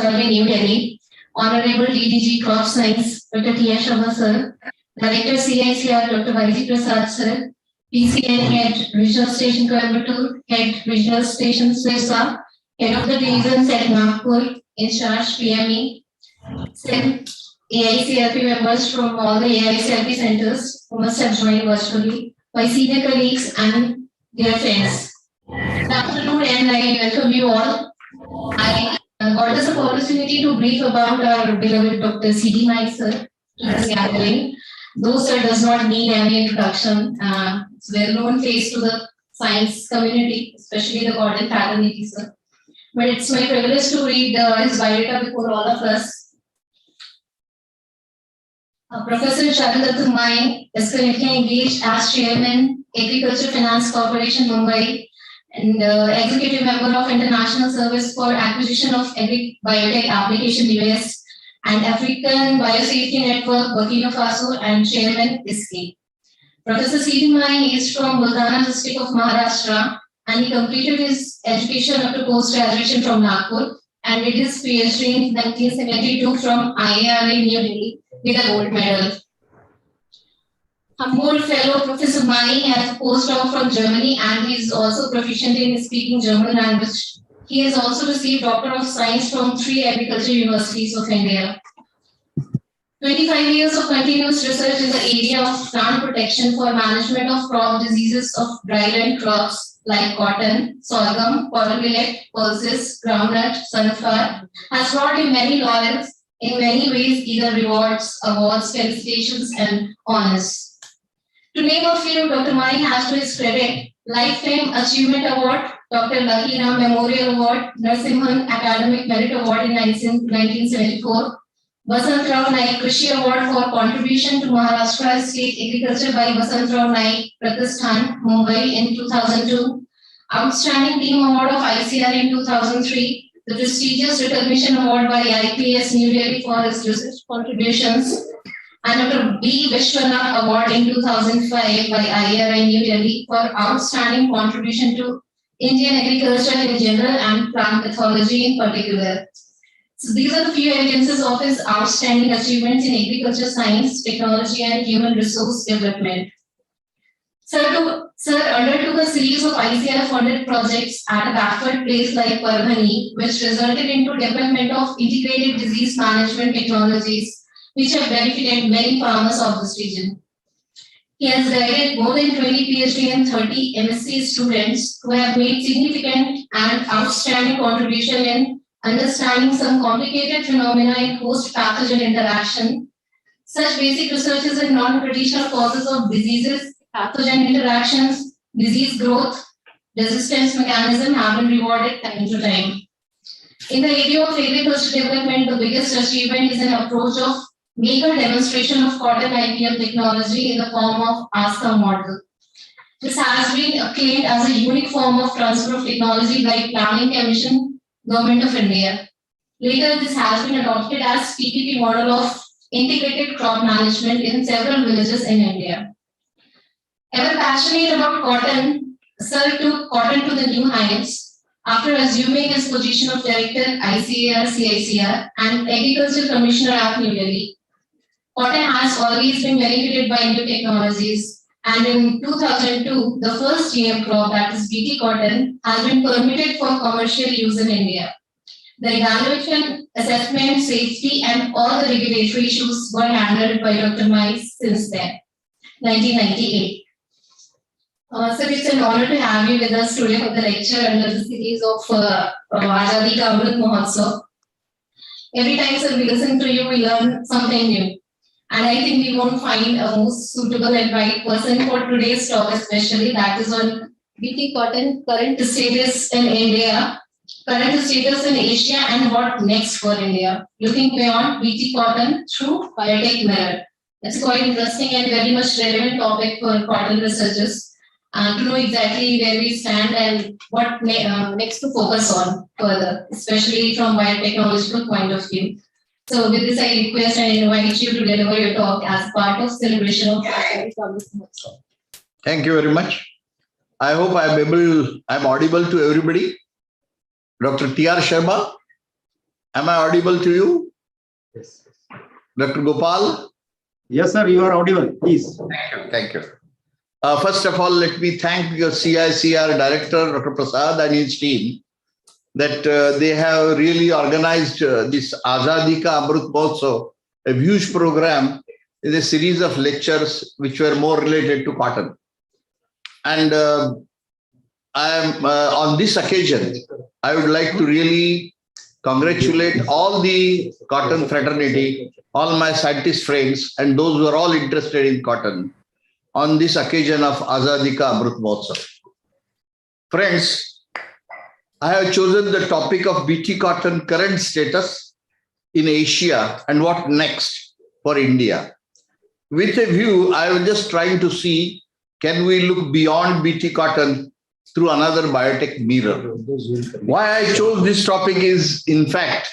Survey, New Delhi, Honorable DDG Crop Science, Dr. T.R. Sharma sir, Director CICR, Dr. YG Prasad sir, PCN Head Regional Station Coimbatore, Head Regional Station Sirsa, Head of the Divisions at Nagpur, in charge PME, AICRP members from all the AICRP centers who must have joined virtually, my senior colleagues and dear friends. Good afternoon and I welcome you all. I got this opportunity to brief about our beloved Dr. C.D. Naik sir to this gathering. Though sir does not need any introduction, it's a well-known face to the science community, especially the Gordon fraternity sir. But it's my privilege to read his biodata before all of us. Professor Sharandath Mai is currently engaged as Chairman, Agriculture Finance Corporation, Mumbai, and Executive Member of International Service for Acquisition of Biotech Application US and African Biosafety Network, Burkina Faso, and Chairman ISKI. Professor C.D. Mai is from Buldana district of Maharashtra, and he completed his education up to post-graduation from Nagpur and did his PhD in 1972 from IARA New Delhi with a gold medal. Humboldt Fellow Professor Mai has a postdoc from Germany and he is also proficient in speaking German language. He has also received Doctor of Science from 3 agriculture universities of India. 25 years of continuous research in the area of plant protection for management of crop diseases of dryland crops like cotton, sorghum, cotton millet, pulses, groundnut, sunflower has brought him many laurels, in many ways either rewards, awards, felicitations, and honors. To name a few, Dr. Mai has to his credit Lifetime Achievement Award, Dr. Lucky Ram Memorial Award, Narasimhan Academic Merit Award in 1974, Vasant Rao Naik Krishi Award for contribution to Maharashtra State Agriculture by Vasant Rao Naik Pratishthan, Mumbai in 2002, Outstanding Team Award of ICR in 2003, the prestigious recognition award by IPS New Delhi for his research contributions, and Dr. B. Vishwanath Award in 2005 by IRI New Delhi for outstanding contribution to Indian agriculture in general and plant pathology in particular. So these are the few evidences of his outstanding achievements in agriculture science, technology, and human resource development. Sir undertook a series of ICR-funded projects at a backward place like Parbhani, which resulted into development of integrated disease management technologies, which have benefited many farmers of this region. He has guided more than 20 PhD and 30 MSc students who have made significant and outstanding contribution in understanding some complicated phenomena in host-pathogen interaction. Such basic researches in non-traditional causes of diseases, pathogen interactions, disease growth, resistance mechanism have been rewarded time to time. In the area of agriculture development, the biggest achievement is an approach of maker demonstration of cotton IPM technology in the form of ASCA model. This has been acclaimed as a unique form of transfer of technology by Planning Commission, Government of India. Later, this has been adopted as PPP model of integrated crop management in several villages in India. Ever passionate about cotton, Sir took cotton to the new heights after assuming his position of Director ICAR-CICR and Agriculture Commissioner at New Delhi. Cotton has always been benefited by new technologies, and in 2002, the first GM crop, that is BT cotton, has been permitted for commercial use in India. The evaluation, assessment, safety, and all the regulatory issues were handled by Dr. Mai since then, 1998. Sir, it's an honor to have you with us today for the lecture under the series of Azadi Ka Amrit Mahotsav. Every time, sir, we listen to you, we learn something new. And I think we won't find a most suitable and right person for today's talk, especially that is on BT cotton, current status in India, current status in Asia, and what next for India. Looking beyond BT cotton through biotech mirror. That's quite interesting and very much relevant topic for cotton researchers to know exactly where we stand and what next to focus on further, especially from biotechnological point of view. So with this, I request and invite you to deliver your talk as part of celebration of Azadi Ka Amrit Mahotsav. Thank you very much. I hope I'm audible to everybody. Dr. T.R. Sharma, Am I audible to you? Yes. Dr. Gopal? Yes, sir, you are audible. Please. Thank you. Thank you. First of all, let me thank your CICR director, Dr. Prasad, and his team that they have really organized this Azadi Ka Amrit Mahotsav, a huge program in a series of lectures which were more related to cotton. And I am on this occasion, I would like to really congratulate all the cotton fraternity, all my scientist friends, and those who are all interested in cotton on this occasion of Azadi Ka Amrit Mahotsav. Friends, I have chosen the topic of BT cotton current status in Asia and what next for India. With a view, I was just trying to see, can we look beyond BT cotton through another biotech mirror? Why I chose this topic is, in fact,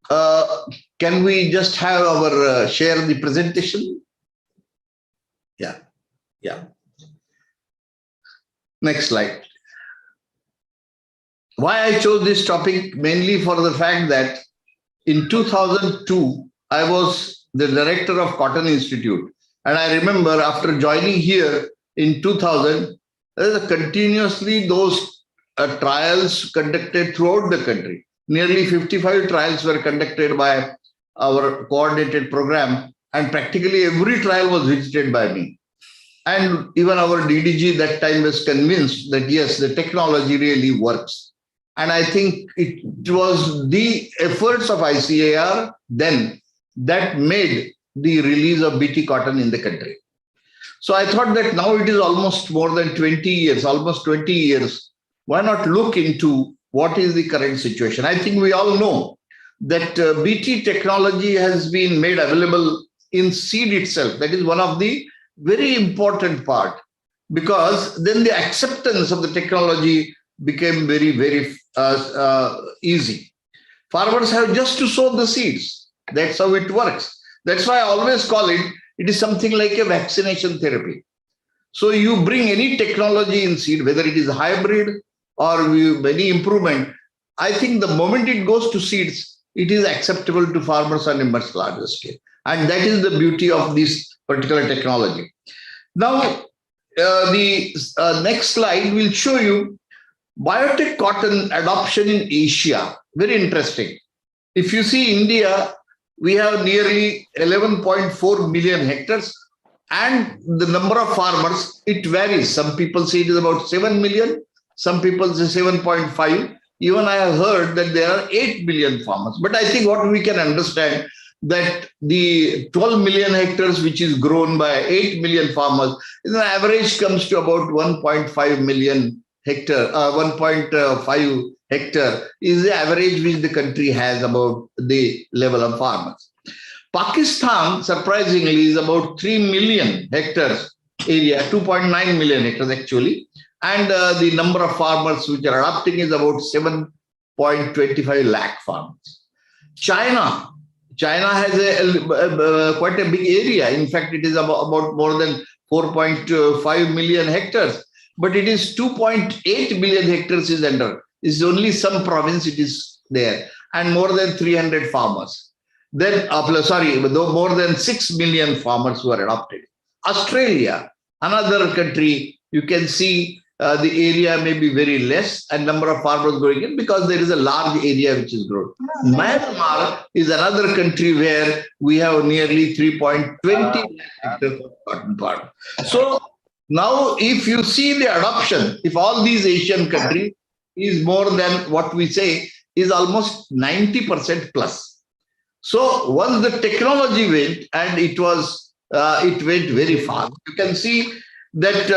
can we just have our share the presentation? Yeah. Next slide. Why I chose this topic? Mainly for the fact that in 2002, I was the director of Cotton Institute. And I remember after joining here in 2000, there was continuously those trials conducted throughout the country. Nearly 55 trials were conducted by our coordinated program, and practically every trial was visited by me. And even our DDG that time was convinced that yes, the technology really works. And I think it was the efforts of ICAR then that made the release of BT cotton in the country. So I thought that now it is almost more than 20 years, almost 20 years. Why not look into what is the current situation? I think we all know that BT technology has been made available in seed itself. That is one of the very important part, because then the acceptance of the technology became very, very easy. Farmers have just to sow the seeds. That's how it works. That's why I always call it is something like a vaccination therapy. So you bring any technology in seed, whether it is hybrid or any improvement, I think the moment it goes to seeds, it is acceptable to farmers on a much larger scale. And that is the beauty of this particular technology. Now, the next slide will show you biotech cotton adoption in Asia. Very interesting. If you see India, we have nearly 11.4 million hectares, and the number of farmers, it varies. Some people say it is about 7 million, some people say 7.5. Even I have heard that there are 8 million farmers. But I think what we can understand that the 12 million hectares, which is grown by 8 million farmers, the average comes to about 1.5 million hectare, 1.5 hectare is the average which the country has about the level of farmers. Pakistan, surprisingly, is about 3 million hectares area, 2.9 million hectares actually. And the number of farmers which are adopting is about 7.25 lakh farmers. China has quite a big area. In fact, it is about more than 4.5 million hectares. But it is 2.8 million hectares is under. It's only some province it is there. And more than 300 farmers. Then, more than 6 million farmers who are adopted. Australia, another country, you can see the area may be very less and number of farmers going in because there is a large area which is grown. Myanmar is another country where we have nearly 3.20 hectares of cotton farm. So now if you see the adoption, if all these Asian countries is more than what we say is almost 90% plus. So once the technology went and it went very fast. You can see that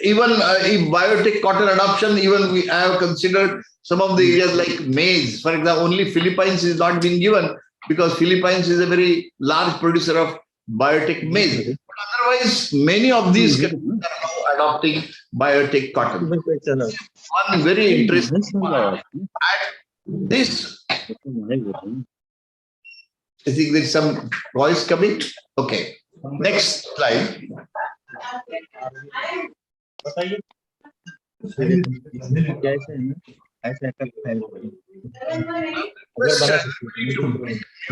even if biotech cotton adoption, even we have considered some of the areas like maize. For example, only Philippines is not being given because Philippines is a very large producer of biotech maize. But otherwise, many of these countries are now adopting biotech cotton. One very interesting part. This, I think there's some voice coming. Okay. Next slide. ऐसे कर file अगर बना सकते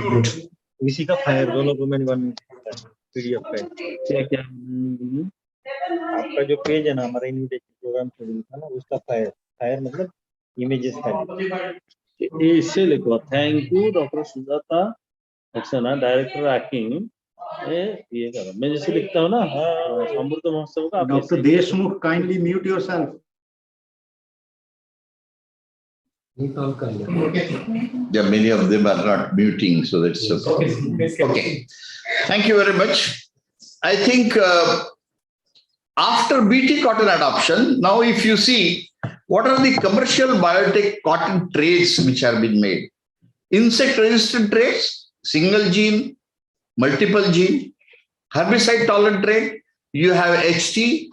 हैं इसी का file दो document one PDF file क्या क्या आपका जो पेज है ना हमारा इनविटेशन प्रोग्राम शेड्यूल था ना उसका फाइल फाइल मतलब इमेजेस फाइल इससे लिखो thank you doctor Sujata Saxena director acting ये करो मैं जैसे लिखता हूँ ना अमृत महोत्सव का Dr. Deshmukh, kindly mute yourself. Yeah, many of them are not muting, so that's okay. Okay. Thank you very much. I think after BT cotton adoption, now if you see what are the commercial biotech cotton traits which have been made? Insect resistant traits, single gene, multiple gene, herbicide tolerant trait, you have HT,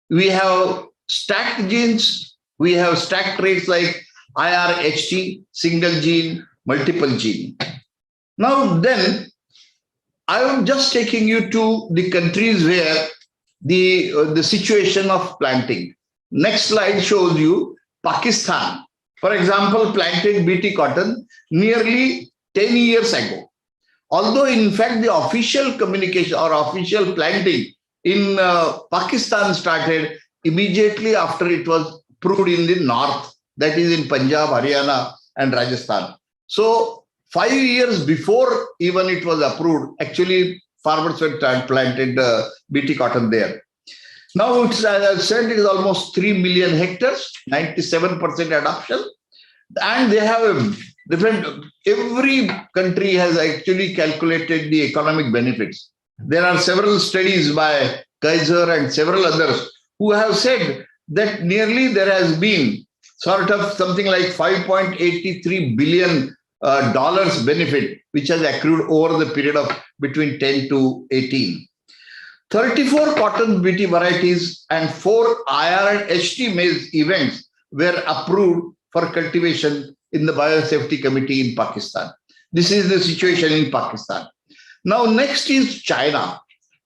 we have stacked genes, we have stacked traits like IR-HT, single gene, multiple gene. Now then, I am just taking you to the countries where the situation of planting. Next slide shows you Pakistan. For example, planted BT cotton nearly 10 years ago. Although in fact the official communication or official planting in Pakistan started immediately after it was approved in the north, that is in Punjab, Haryana and Rajasthan. So 5 years before even it was approved, actually farmers were planted BT cotton there. Now it's, as I said, it is almost 3 million hectares, 97% adoption. And they have a different, every country has actually calculated the economic benefits. There are several studies by Kaiser and several others who have said that nearly there has been sort of something like $5.83 billion benefit, which has accrued over the period of between 10 to 18. 34 cotton BT varieties and 4 IR and HT maize events were approved for cultivation in the Biosafety Committee in Pakistan. This is the situation in Pakistan. Now, next is China.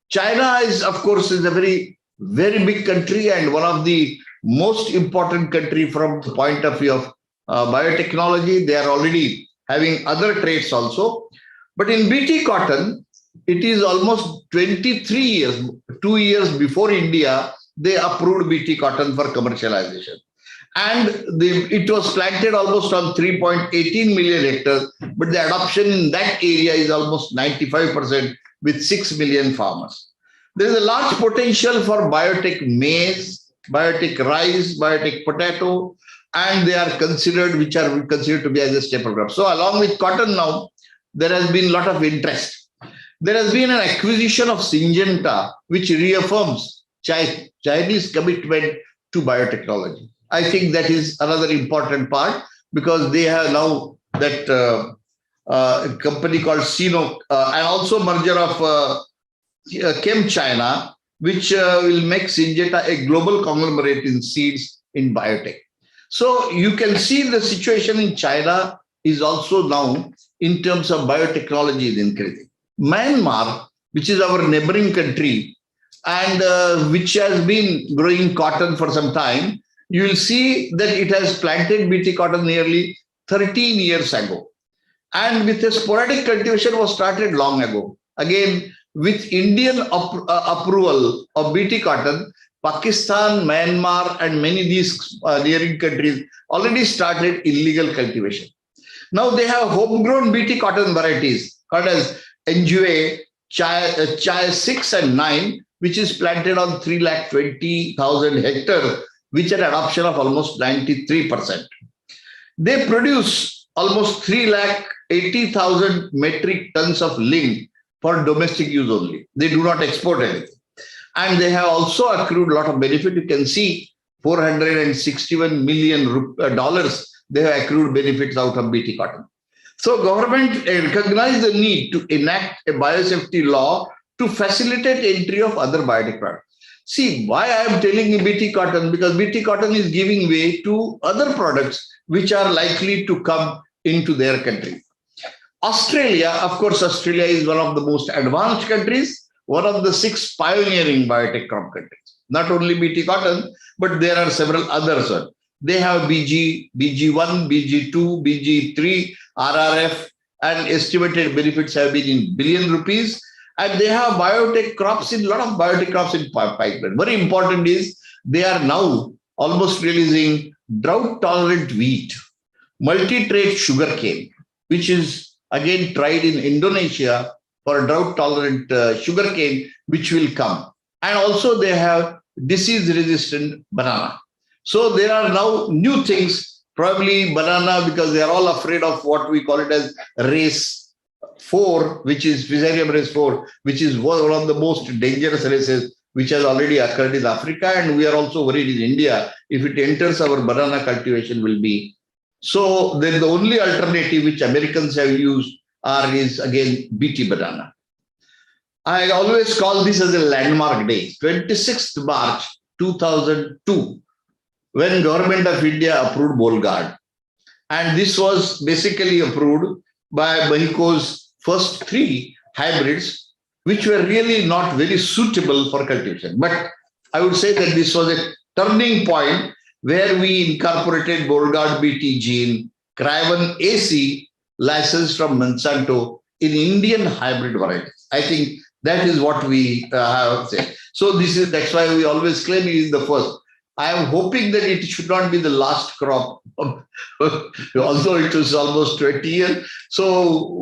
China is, of course, is a very big country and one of the most important country from the point of view of biotechnology. They are already having other traits also. But in BT cotton, it is almost 23 years, 2 years before India, they approved BT cotton for commercialization. And it was planted almost on 3.18 million hectares, but the adoption in that area is almost 95% with 6 million farmers. There is a large potential for biotech maize, biotech rice, biotech potato, and they are considered, which are considered to be as a staple crop. So along with cotton now, there has been a lot of interest. There has been an acquisition of Syngenta, which reaffirms Chinese commitment to biotechnology. I think that is another important part because they have now that company called Sino and also merger of Chem China, which will make Syngenta a global conglomerate in seeds in biotech. So you can see the situation in China is also now in terms of biotechnology is increasing. Myanmar, which is our neighboring country and which has been growing cotton for some time, you will see that it has planted BT cotton nearly 13 years ago. And with a sporadic cultivation was started long ago. Again, with Indian approval of BT cotton, Pakistan, Myanmar, and many of these neighboring countries already started illegal cultivation. Now they have homegrown BT cotton varieties called as NGA, Chai 6 and 9, which is planted on 320,000 hectares, which had adoption of almost 93%. They produce almost 380,000 metric tons of ling for domestic use only. They do not export anything. And they have also accrued a lot of benefit. You can see $461 million they have accrued benefits out of BT cotton. So government recognized the need to enact a biosafety law to facilitate entry of other biotech products. See, why I am telling you BT cotton? Because BT cotton is giving way to other products which are likely to come into their country. Australia, of course, Australia is one of the most advanced countries, one of the 6 pioneering biotech crop countries. Not only BT cotton, but there are several others. They have BG, BG1, BG2, BG3, RRF, and estimated benefits have been in billion rupees. And they have biotech crops in, a lot of biotech crops in pipeline. Very important is they are now almost releasing drought-tolerant wheat, multi-trait sugarcane, which is again tried in Indonesia for drought-tolerant sugarcane, which will come. And also they have disease-resistant banana. So there are now new things, probably banana, because they are all afraid of what we call it as race 4, which is Fusarium race 4, which is one of the most dangerous races which has already occurred in Africa. And we are also worried in India, if it enters our banana cultivation will be. So then the only alternative which Americans have used is again BT banana. I always call this as a landmark day, 26th March 2002, when Government of India approved Bolgard. And this was basically approved by Bahiko's first 3 hybrids, which were really not very suitable for cultivation. But I would say that this was a turning point where we incorporated Bolgard BT gene, Craven AC, licensed from Monsanto in Indian hybrid varieties. I think that is what we have said. So that's why we always claim it is the first. I am hoping that it should not be the last crop, although it was almost 20 years. So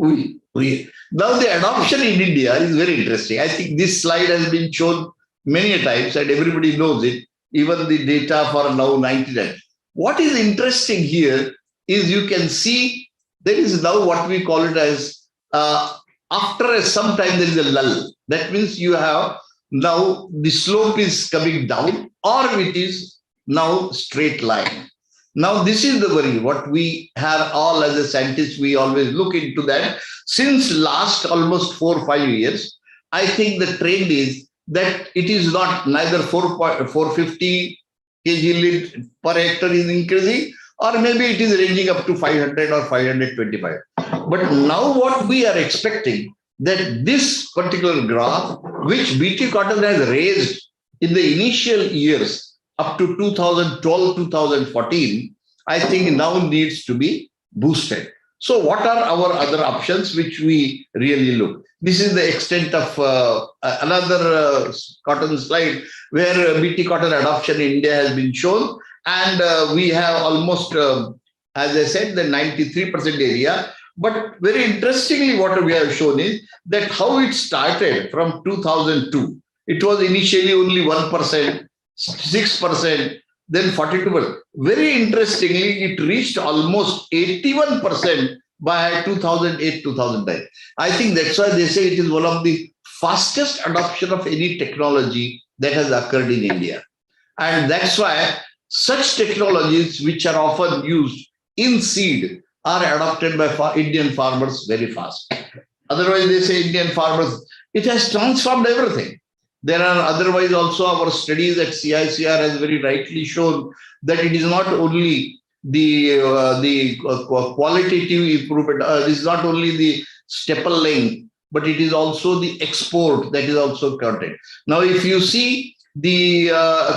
now the adoption in India is very interesting. I think this slide has been shown many times and everybody knows it, even the data for now 99. What is interesting here is you can see there is now what we call it as after some time there is a lull. That means you have now the slope is coming down or it is now straight line. Now this is the worry. What we have all as a scientist, we always look into that. Since last almost 4 or 5 years, I think the trend is that it is not neither 450 kg yield per hectare is increasing, or maybe it is ranging up to 500 or 525. But now what we are expecting that this particular graph, which BT cotton has raised in the initial years up to 2012, 2014, I think now needs to be boosted. So what are our other options which we really look? This is the extent of another cotton slide where BT cotton adoption in India has been shown. And we have almost, as I said, the 93% area. But very interestingly, what we have shown is that how it started from 2002. It was initially only 1%, 6%, then 42%. Very interestingly, it reached almost 81% by 2008, 2009. I think that's why they say it is one of the fastest adoption of any technology that has occurred in India. And that's why such technologies which are often used in seed are adopted by Indian farmers very fast. Otherwise, they say Indian farmers, it has transformed everything. There are otherwise also our studies at CICR has very rightly shown that it is not only the qualitative improvement, it is not only the staple length, but it is also the export that is also counted. Now, if you see the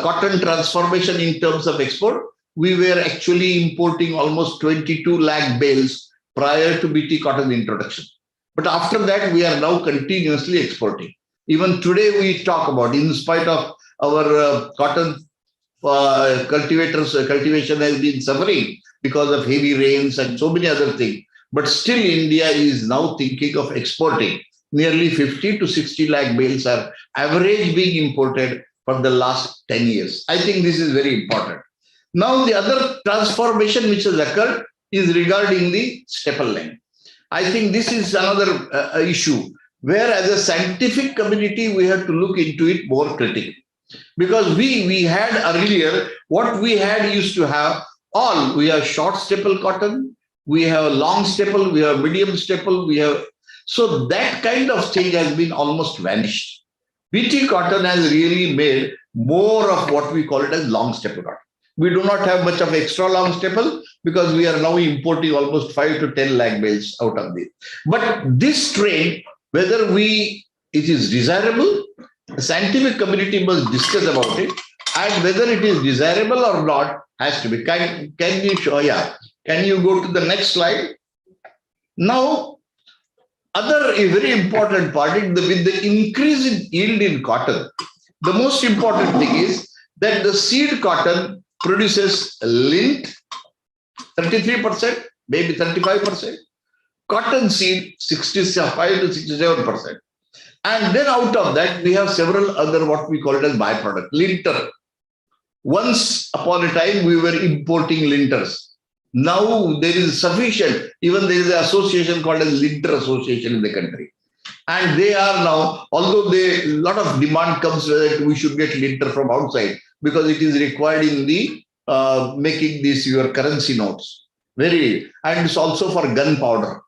cotton transformation in terms of export, we were actually importing almost 22 lakh bales prior to BT cotton introduction. But after that, we are now continuously exporting. Even today, we talk about, in spite of our cotton cultivation has been suffering because of heavy rains and so many other things. But still, India is now thinking of exporting. Nearly 50 to 60 lakh bales are average being imported for the last 10 years. I think this is very important. Now, the other transformation which has occurred is regarding the staple length. I think this is another issue where as a scientific community, we have to look into it more critically. Because we had earlier, what we had used to have we have short staple cotton, we have long staple, we have medium staple, so that kind of thing has been almost vanished. BT cotton has really made more of what we call it as long staple cotton. We do not have much of extra long staple because we are now importing almost 5 to 10 lakh bales out of this. But this trend, whether it is desirable, the scientific community must discuss about it. and whether it is desirable or not has to be. Can you show? Yeah. Can you go to the next slide? Now, other a very important part with the increase in yield in cotton, the most important thing is that the seed cotton produces lint 33%, maybe 35%, cotton seed 65 to 67%. And then out of that, we have several other what we call it as byproduct, linter. Once upon a time, we were importing linters. Now there is sufficient, even there is an association called as Linter Association in the country. And they are now, although a lot of demand comes that we should get linter from outside because it is required in the making these your currency notes. And it's also for gunpowder.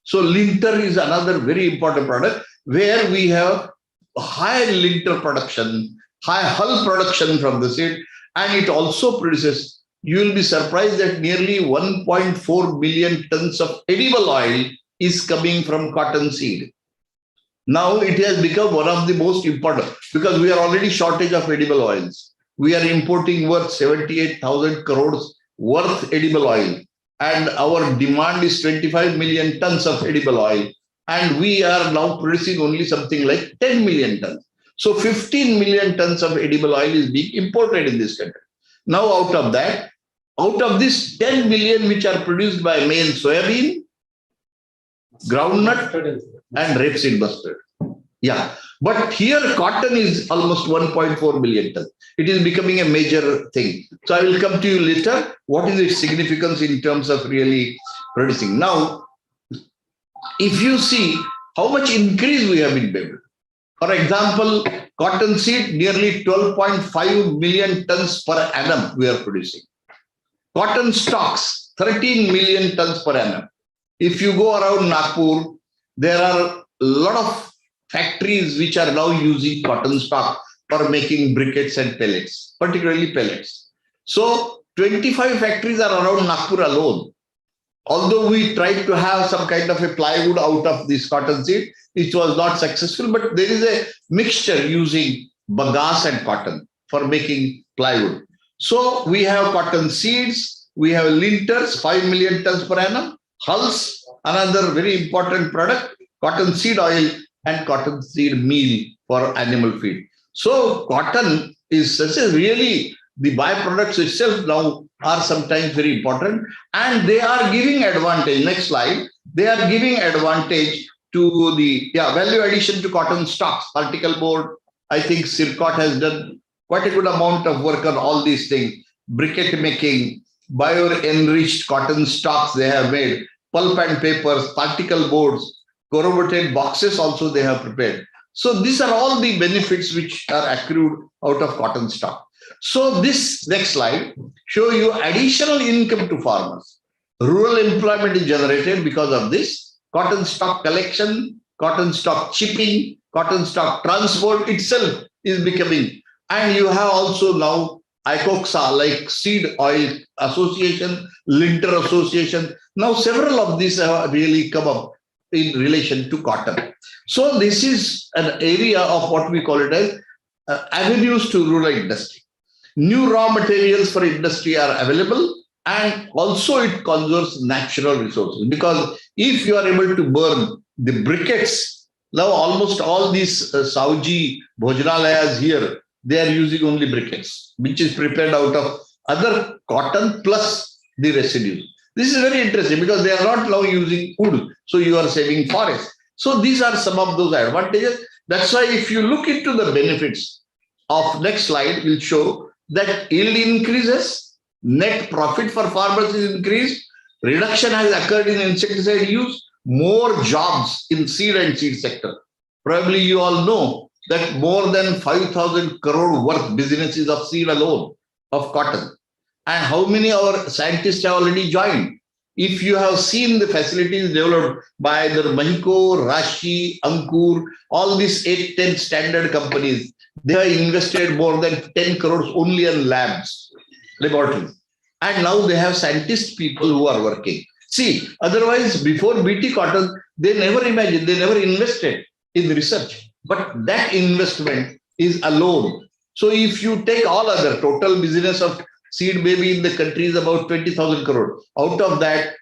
So linter is another very important product where we have high linter production, high hull production from the seed, and it also produces. You will be surprised that nearly 1.4 million tons of edible oil is coming from cotton seed. Now it has become one of the most important because we are already shortage of edible oils. We are importing worth 78,000 crores worth edible oil, and our demand is 25 million tons of edible oil, and we are now producing only something like 10 million tons. So 15 million tons of edible oil is being imported in this country. Now, out of this 10 million which are produced by main soybean, groundnut, and rapeseed mustard. Yeah, but here cotton is almost 1.4 million tons. It is becoming a major thing. So I will come to you later. What is its significance in terms of really producing? Now, if you see how much increase we have been able. For example, cotton seed, nearly 12.5 million tons per annum we are producing. Cotton stocks, 13 million tons per annum. If you go around Nagpur, there are a lot of factories which are now using cotton stock for making briquettes and pellets, particularly pellets. So 25 factories are around Nagpur alone. Although we tried to have some kind of a plywood out of this cotton seed, it was not successful, but there is a mixture using bagasse and cotton for making plywood. So we have cotton seeds, we have linters, 5 million tons per annum, hulls, another very important product, cotton seed oil and cotton seed meal for animal feed. So cotton is such a really, the byproducts itself now are sometimes very important, and they are giving advantage. Next slide. They are giving advantage to the value addition to cotton stocks, particle board. I think CIRCOT has done quite a good amount of work on all these things. Briquette making, bio-enriched cotton stocks they have made, pulp and papers, particle boards, corrugated boxes also they have prepared. So these are all the benefits which are accrued out of cotton stock. So this next slide show you additional income to farmers. Rural employment is generated because of this. Cotton stock collection, cotton stock shipping, cotton stock transport itself is becoming. And you have also now ICOXA, like Seed Oil Association, Linter Association. Now several of these have really come up in relation to cotton. So this is an area of what we call it as avenues to rural industry. New raw materials for industry are available, and also it conserves natural resources, because if you are able to burn the briquettes, now almost all these Sauji Bhojanalayas here, they are using only briquettes, which is prepared out of other cotton plus the residues. This is very interesting because they are not now using wood, so you are saving forest. So these are some of those advantages. That's why if you look into the benefits of next slide will show that yield increases, net profit for farmers is increased, reduction has occurred in insecticide use, more jobs in seed and seed sector. Probably you all know that more than 5,000 crore worth businesses of seed alone, of cotton. And how many our scientists have already joined? If you have seen the facilities developed by the Mahiko, Rashi, Ankur, all these 8-10 standard companies, they have invested more than 10 crores only in labs, laboratories. And now they have scientist people who are working. See, otherwise before BT cotton, they never imagined, they never invested in research. But that investment is alone So if you take all other total business of seed maybe in the country is about 20,000 crore. Out of that,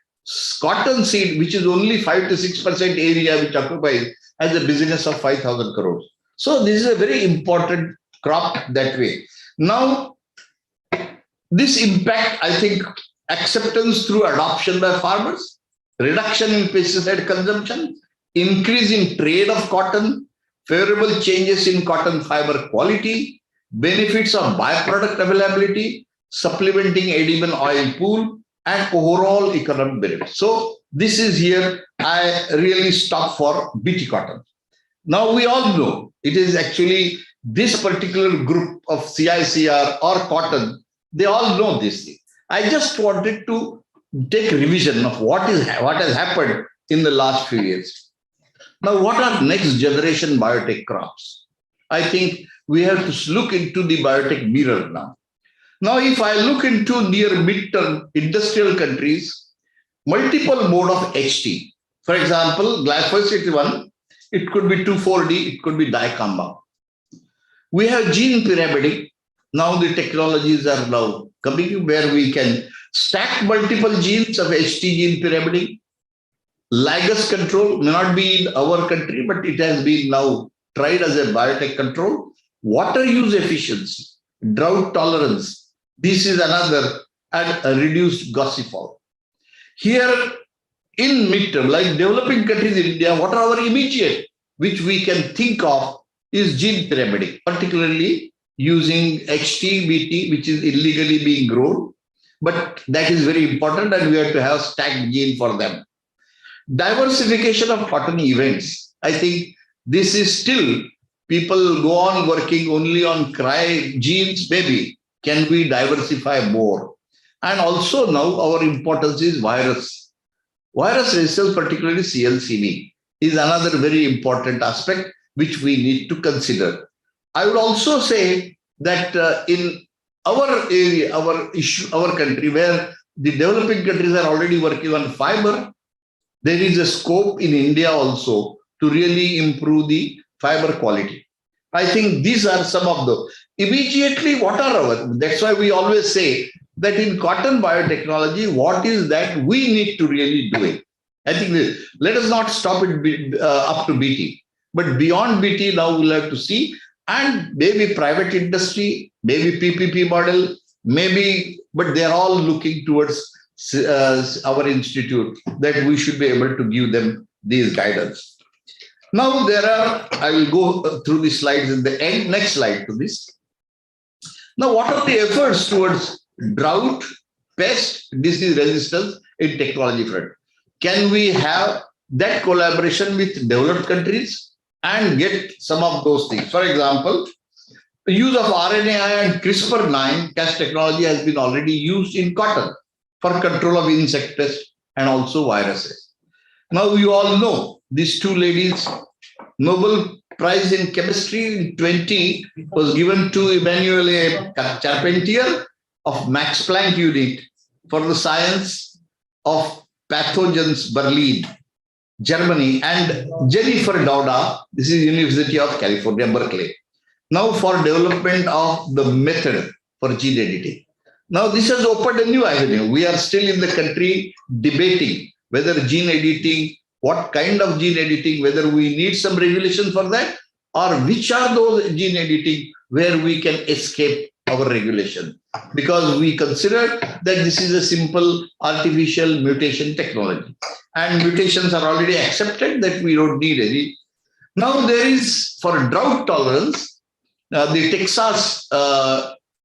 cotton seed, which is only 5 to 6% area which occupies, has a business of 5,000 crores. So this is a very important crop that way. Now, this impact, I think, acceptance through adoption by farmers, reduction in pesticide consumption, increase in trade of cotton, favorable changes in cotton fiber quality, benefits of byproduct availability, supplementing edible oil pool, and overall economic benefits. So this is here, I really stop for BT cotton. Now we all know it is actually this particular group of CICR or cotton, they all know this thing. I just wanted to take revision of what has happened in the last few years. Now, what are next generation biotech crops? I think we have to look into the biotech mirror now. Now, if I look into near mid-term industrial countries, multiple mode of HT. For example, glyphosate one, it could be 2,4-D, it could be dicamba. We have gene pyramiding. Now the technologies are now coming where we can stack multiple genes of HT gene pyramiding. Ligase control may not be in our country, but it has been now tried as a biotech control. Water use efficiency, drought tolerance. This is another, and a reduced gossyfall. Here in midterm, like developing countries in India, what are our immediate, which we can think of is gene pyramiding, particularly using HT, BT, which is illegally being grown. But that is very important and we have to have stacked gene for them. Diversification of cotton events. I think this is still, people go on working only on genes, maybe. Can we diversify more? And also now our importance is virus. Virus resistance, particularly CLCV, is another very important aspect which we need to consider. I would also say that in our area, our country, where the developing countries are already working on fiber, there is a scope in India also to really improve the fiber quality. I think these are some of the immediately what are our, that's why we always say that in cotton biotechnology, what is that we need to really do it. I think let us not stop it up to BT, but beyond BT now we'll have to see, and maybe private industry, maybe PPP model, maybe, but they're all looking towards our institute that we should be able to give them these guidance. Now there are, I will go through the slides in the end, next slide to this. Now what are the efforts towards drought, pest, disease resistance in technology front? Can we have that collaboration with developed countries and get some of those things? For example, the use of RNAi and CRISPR-Cas technology has been already used in cotton for control of insect pests and also viruses. Now you all know these two ladies, Nobel Prize in Chemistry in 20 was given to Emmanuel Charpentier of Max Planck Unit for the science of pathogens, Berlin, Germany, and Jennifer Dauda, this is University of California, Berkeley. Now for development of the method for gene editing. Now this has opened a new avenue. We are still in the country debating whether gene editing, what kind of gene editing, whether we need some regulation for that, or which are those gene editing where we can escape our regulation. Because we consider that this is a simple artificial mutation technology. And mutations are already accepted that we don't need any. Now there is, for drought tolerance, the Texas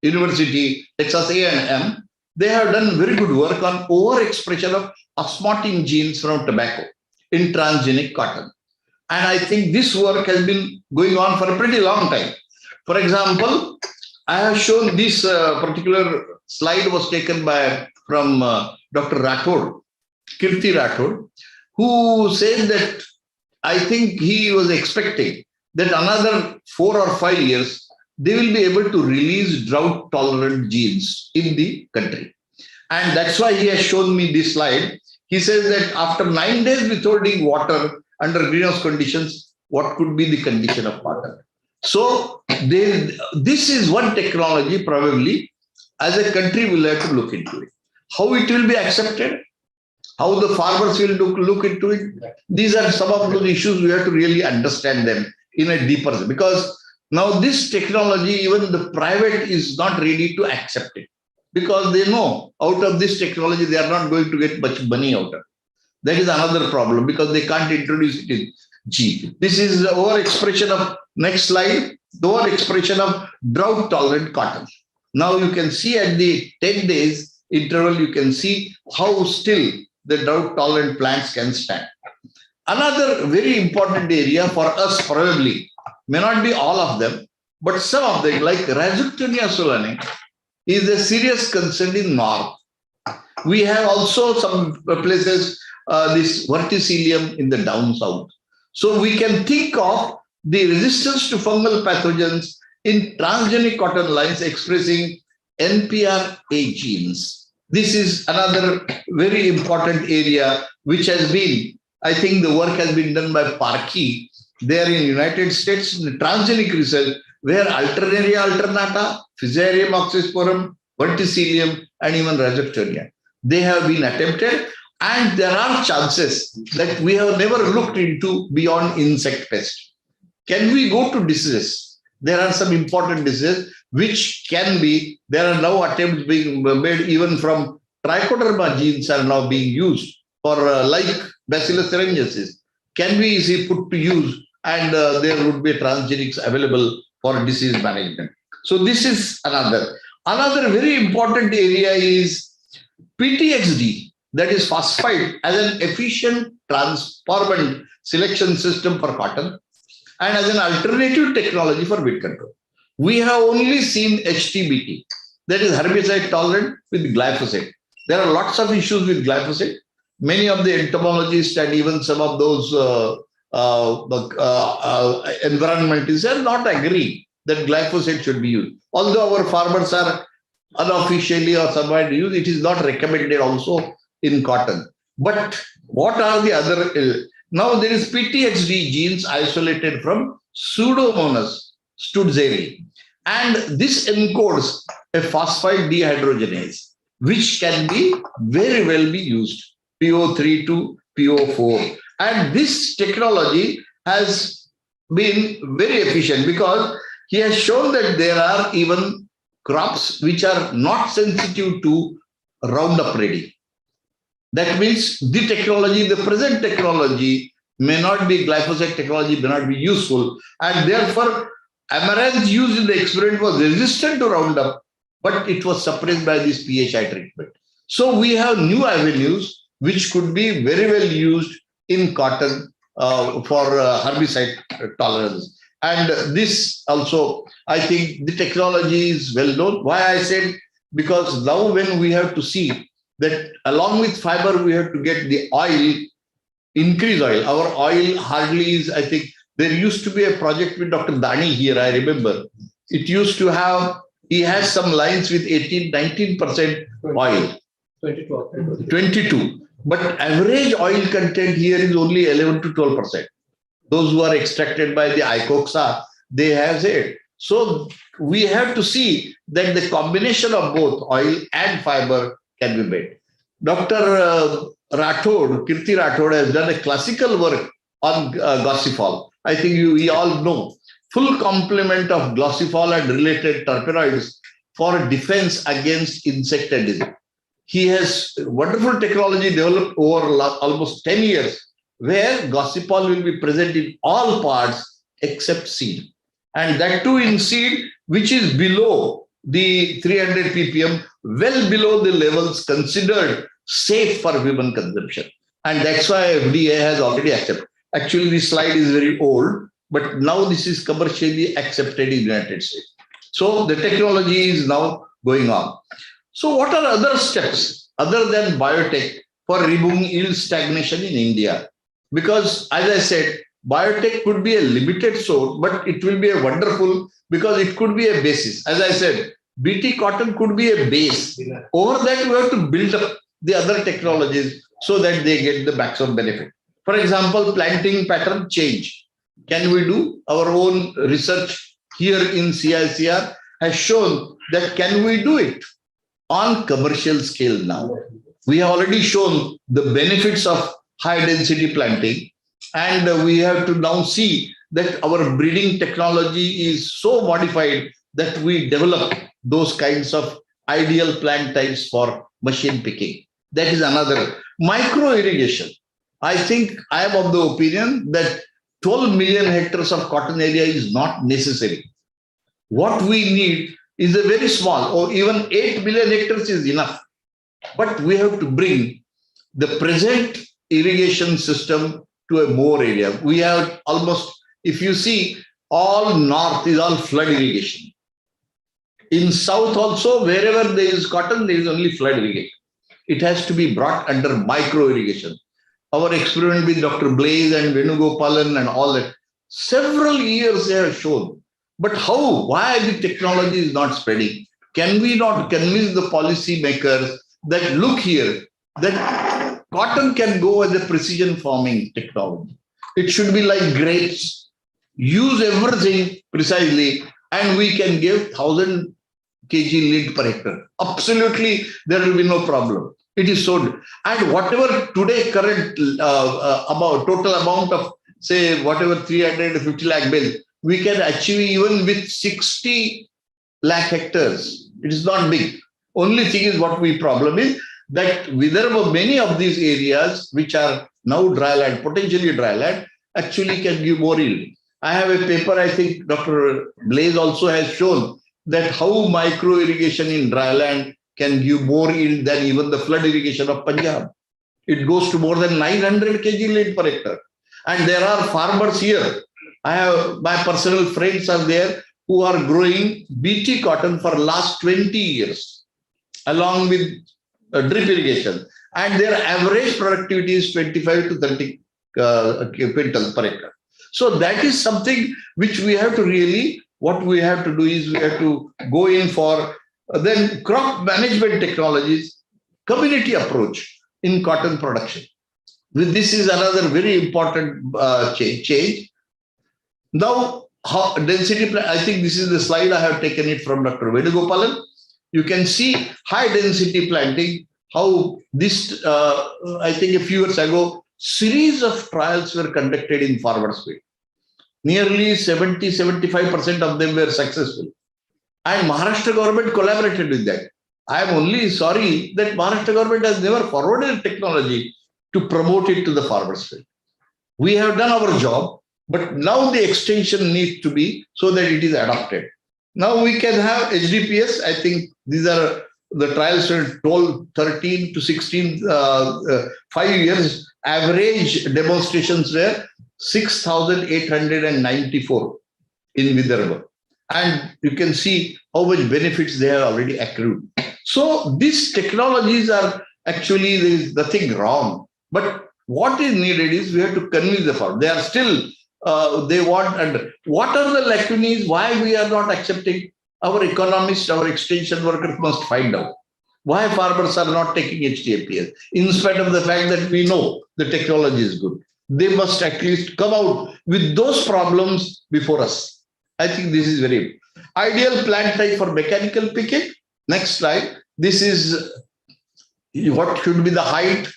University, Texas A&M, they have done very good work on overexpression of osmotic genes from tobacco in transgenic cotton. And I think this work has been going on for a pretty long time. For example, I have shown this particular slide was taken from Dr. Rathod, Kirti Rathod, who said that I think he was expecting that another 4 or 5 years, they will be able to release drought-tolerant genes in the country. And that's why he has shown me this slide. He says that after 9 days withholding water under greenhouse conditions, what could be the condition of water? So this is one technology probably as a country will have to look into it. How it will be accepted, how the farmers will look into it. These are some of those issues we have to really understand them in a deeper way. Because now this technology, even the private is not ready to accept it. Because they know out of this technology, they are not going to get much money out of it. That is another problem because they can't introduce it in G. This is our expression of, next slide, our expression of drought tolerant cotton. Now you can see at the 10 days interval, you can see how still the drought tolerant plants can stand. Another very important area for us probably, may not be all of them, but some of them like Rhizoctonia solanae is a serious concern in north. We have also some places this verticillium in the down south. So we can think of the resistance to fungal pathogens in transgenic cotton lines expressing NPRA genes. This is another very important area which has been, I think the work has been done by Parkey there in United States in the transgenic research where Alternaria alternata, Fusarium oxysporum, verticillium and even Rhizoctonia, they have been attempted. And there are chances that we have never looked into beyond insect pest. Can we go to diseases? There are some important diseases which can be, there are now attempts being made even from trichoderma genes are now being used for like Bacillus thuringiensis. Can we see put to use and there would be transgenics available for disease management. So this is another. Another very important area is PTXD, that is phosphide as an efficient transformant selection system for cotton and as an alternative technology for weed control. We have only seen HTBT, that is herbicide tolerant with glyphosate. There are lots of issues with glyphosate. Many of the entomologists and even some of those environmentalists are not agree that glyphosate should be used. Although our farmers are unofficially or somewhere to use, it is not recommended also in cotton. But what are the other? Now there is PTXD genes isolated from Pseudomonas stutzeri. And this encodes a phosphide dehydrogenase, which can be very well be used, PO3 to PO4. And this technology has been very efficient because he has shown that there are even crops which are not sensitive to Roundup Ready. That means the technology, the present technology may not be glyphosate technology, may not be useful. And therefore, amaranth used in the experiment was resistant to Roundup, but it was suppressed by this PHI treatment. So we have new avenues which could be very well used in cotton for herbicide tolerance. And this also, I think the technology is well known. Why I said, because now when we have to see that along with fiber, we have to get the oil, increase oil. Our oil hardly is, I think, there used to be a project with Dr. Dani here, I remember. It used to have, he has some lines with 18, 19% oil. 22. But average oil content here is only 11 to 12%. Those who are extracted by the Icoxa, they have said. So we have to see that the combination of both oil and fiber can be made. Dr. Rathod, Kirti Rathod has done a classical work on Gossyphol. I think we all know full complement of Gossyphol and related terpenoids for defense against insect and disease. He has wonderful technology developed over almost 10 years where Gossyphol will be present in all parts except seed. And that too in seed, which is below the 300 ppm, well below the levels considered safe for human consumption. And that's why FDA has already accepted. Actually, this slide is very old, but now this is commercially accepted in the United States. So the technology is now going on. So what are other steps other than biotech for removing yield stagnation in India? Because as I said, biotech could be a limited source, but it will be a wonderful, because it could be a basis. As I said, BT cotton could be a base. Over that, we have to build up the other technologies so that they get the maximum benefit. For example, planting pattern change. Can we do our own research here in CICR has shown that can we do it on commercial scale now. We have already shown the benefits of high density planting, and we have to now see that our breeding technology is so modified that we develop those kinds of ideal plant types for machine picking. That is another. Micro irrigation. I think I am of the opinion that 12 million hectares of cotton area is not necessary. What we need is a very small, or even 8 million hectares is enough. But we have to bring the present irrigation system to a more area. We have almost, if you see, all north is all flood irrigation. In south also, wherever there is cotton, there is only flood irrigation. It has to be brought under micro irrigation. Our experiment with Dr. Blaise and Venugopalan and all that, several years they have shown. But how? Why the technology is not spreading? Can we not convince the policy makers that look here, that cotton can go as a precision farming technology? It should be like grapes. Use everything precisely, and we can give 1,000 kg yield per hectare. Absolutely, there will be no problem. It is sold. And whatever today current about total amount of, say, whatever 350 lakh bales, we can achieve even with 60 lakh hectares. It is not big. Only thing is what we problem is that Vidarbha, many of these areas which are now dry land, potentially dry land, actually can give more yield. I have a paper, I think Dr. Blaise also has shown that how micro irrigation in dry land can give more yield than even the flood irrigation of Punjab. It goes to more than 900 kg yield per hectare. And there are farmers here. I have my personal friends are there who are growing BT cotton for last 20 years, along with drip irrigation. And their average productivity is 25 to 30 quintals per hectare. So that is something which we have to really, what we have to do is we have to go in for then crop management technologies, community approach in cotton production. This is another very important change. Now, how density, I think this is the slide I have taken it from Dr. Venugopalan. You can see high density planting, how this, I think a few years ago, series of trials were conducted in farmers' field. Nearly 70-75% of them were successful. And Maharashtra government collaborated with that. I am only sorry that Maharashtra government has never forwarded technology to promote it to the farmers' field. We have done our job, but now the extension needs to be so that it is adopted. Now we can have HDPS. I think these are the trials were 12, 13 to 16, 5 years. Average demonstrations were 6,894 in Vidarbha. And you can see how much benefits they have already accrued. So these technologies are actually, there is nothing wrong. But what is needed is we have to convince the farmer. They are still, they want, and what are the lacunae, why we are not accepting? Our economists, our extension workers must find out why farmers are not taking HDPS, in spite of the fact that we know the technology is good. They must at least come out with those problems before us. I think this is very ideal plant type for mechanical picking. Next slide. This is what should be the height,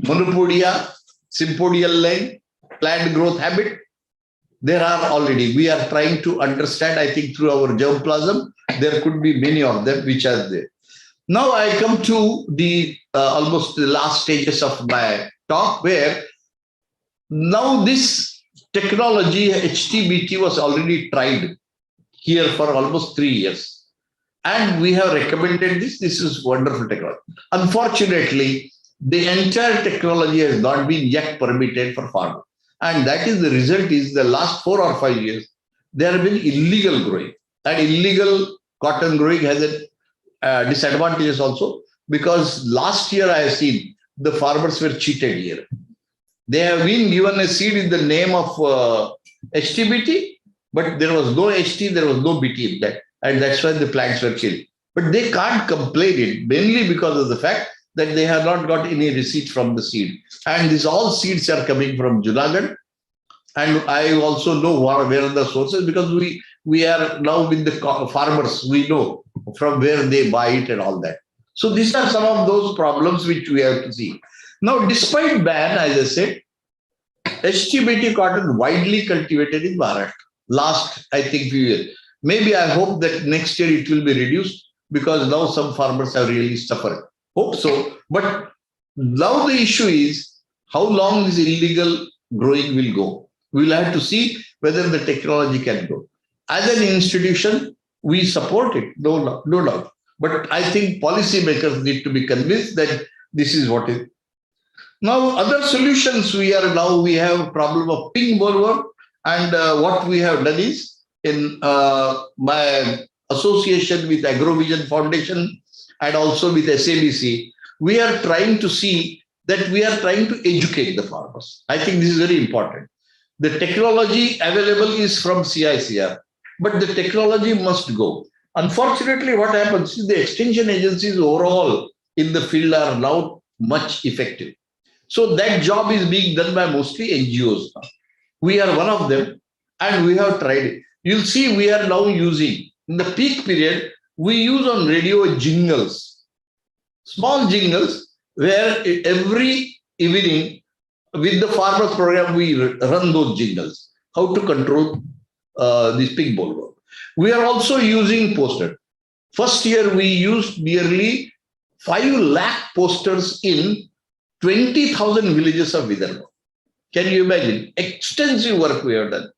monopodia, sympodial length, plant growth habit. There are already, we are trying to understand, I think through our germplasm, there could be many of them which are there. Now I come to the almost the last stages of my talk, where now this technology, HTBT, was already tried here for almost 3 years. And we have recommended this. This is wonderful technology. Unfortunately, the entire technology has not been yet permitted for farmers. And that is the result is the last 4 or 5 years, there have been illegal growing. And illegal cotton growing has a disadvantages also, because last year I have seen the farmers were cheated here. They have been given a seed in the name of HTBT, but there was no HT, there was no BT in that. And that's why the plants were killed. But they can't complain it, mainly because of the fact that they have not got any receipt from the seed. And these all seeds are coming from Junagadh. And I also know where are the sources, because We are now with the farmers. We know from where they buy it and all that. So these are some of those problems which we have to see. Now, despite ban, as I said, HTBT cotton widely cultivated in Maharashtra. Last, I think, few years. Maybe I hope that next year it will be reduced because now some farmers have really suffered. Hope so. But now the issue is how long this illegal growing will go. We will have to see whether the technology can go. As an institution, we support it, no doubt. But I think policymakers need to be convinced that this is what is. Now, other solutions we have a problem of pink bollworm, and what we have done is in my association with Agrovision Foundation and also with SABC, we are trying to see that we are trying to educate the farmers. I think this is very important. The technology available is from CICR, but the technology must go. Unfortunately, what happens is the extension agencies overall in the field are now much effective. So that job is being done by mostly NGOs now. We are one of them and we have tried it. You'll see we are now using, in the peak period, we use on radio jingles, small jingles, where every evening with the farmers program, we run those jingles, how to control this pink bollworm. We are also using posters. First year, we used nearly 5 lakh posters in 20,000 villages of Vidarbha. Can you imagine? Extensive work we have done.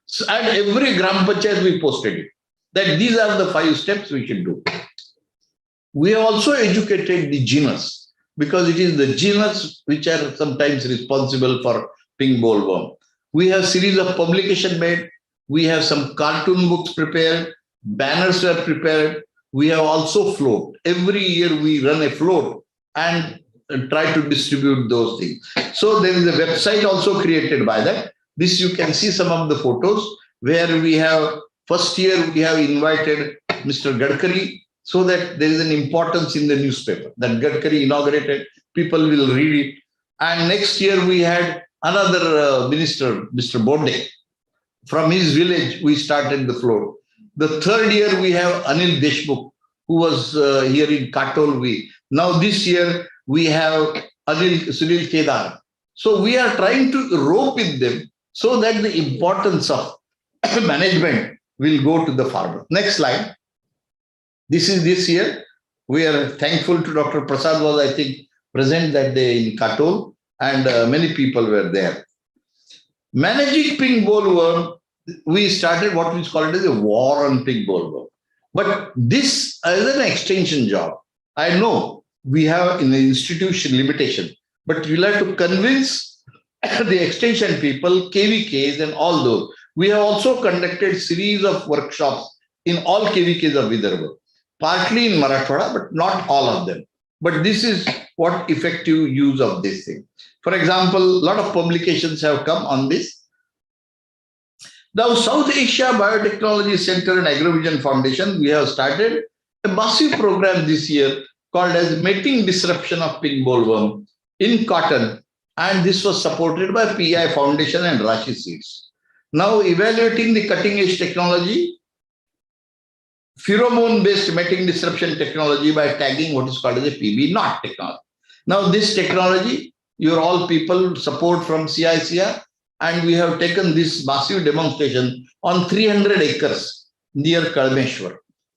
So, and every Gram Panchayat we posted it, that these are the 5 steps we should do. We have also educated the genus, because it is the genus which are sometimes responsible for pink bollworm. We have series of publication made. We have some cartoon books prepared. Banners were prepared. We have also float. Every year we run a float and try to distribute those things. So there is a website also created by that. This you can see some of the photos where we have, first year we have invited Mr. Gadkari, so that there is an importance in the newspaper that Gadkari inaugurated, people will read it. And next year we had another minister, Mr. Bonde. From his village, we started the float. The third year we have Anil Deshmukh, who was here in Katolvi. Now this year we have Sunil Kedar. So we are trying to rope with them so that the importance of management will go to the farmer. Next slide. This is this year. We are thankful to Dr. Prasad was, I think, present that day in Katol, and many people were there. Managing pink bollworm, we started what we call it as a war on pink bollworm. But this is an extension job. I know we have in the institution limitation, but we'll have to convince the extension people, KVKs and all those. We have also conducted series of workshops in all KVKs of Vidarbha, partly in Marathwada, but not all of them. But this is what effective use of this thing. For example, a lot of publications have come on this. Now, South Asia Biotechnology Center and Agrovision Foundation, we have started a massive program this year called as Mating Disruption of Pink Bollworm in Cotton. And this was supported by PI Foundation and Rashi Seeds. Now, evaluating the cutting edge technology, pheromone-based mating disruption technology by tagging what is called as a PB0 technology. Now, this technology, you're all people support from CICR, and we have taken this massive demonstration on 300 acres near Kalmeshwar.